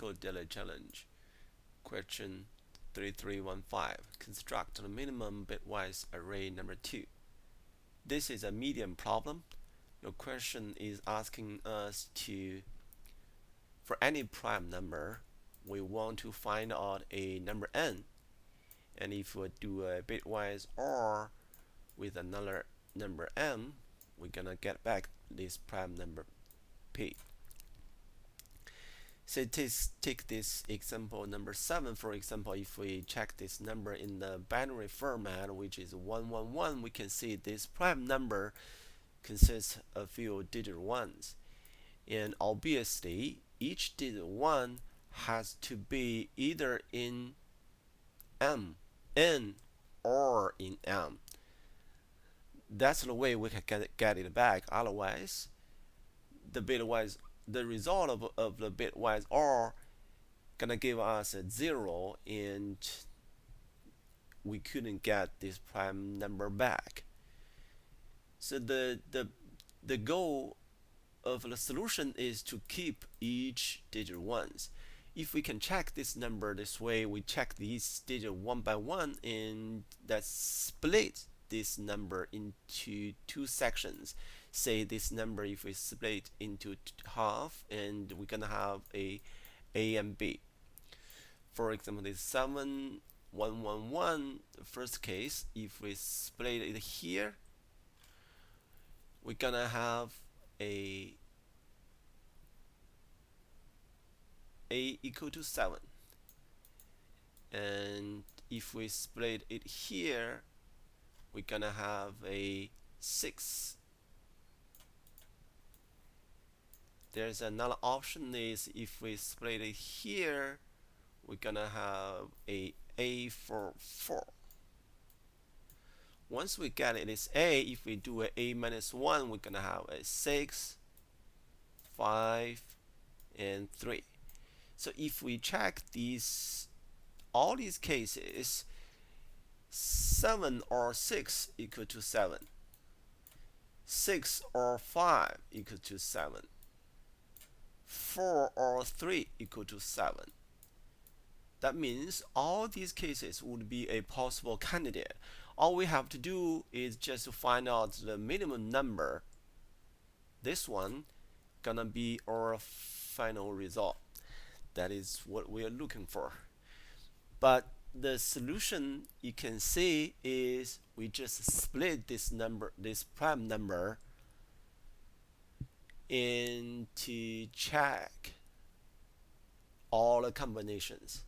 Leetcode daily challenge. Question 3315. Construct the minimum bitwise array number 2. This is a medium problem. Your question is asking us to, for any prime number, we want to find out a number n. And if we do a bitwise OR with another number m, we're gonna get back this prime number p. So take this example number 7, for example. If we check this number in the binary format, which is 111, we can see this prime number consists of few digit ones, and obviously each digit 1 has to be either in n or in m. That's the way we can get it back. Otherwise, the result of the bitwise OR gonna give us a 0, and we couldn't get this prime number back. So the goal of the solution is to keep each digit ones. If we can check this number this way, we check these digits one by one, and that split this number into two sections. Say this number, if we split into half, and we're gonna have a and b. For example, this 7111, the first case, if we split it here, we're gonna have a equal to 7. And if we split it here, we're gonna have a 6. There's another option, is if we split it here, we're gonna have a for 4. Once we get it is a, if we do a minus 1, we're gonna have a 6, 5, and 3. So if we check all these cases, 7 or 6 equal to 7, 6 or 5 equal to 7, 4 or 3 equal to 7. That means all these cases would be a possible candidate. All we have to do is just to find out the minimum number. This one gonna be our final result. That is what we are looking for. But the solution, you can see, is we just split this prime number, and to check all the combinations.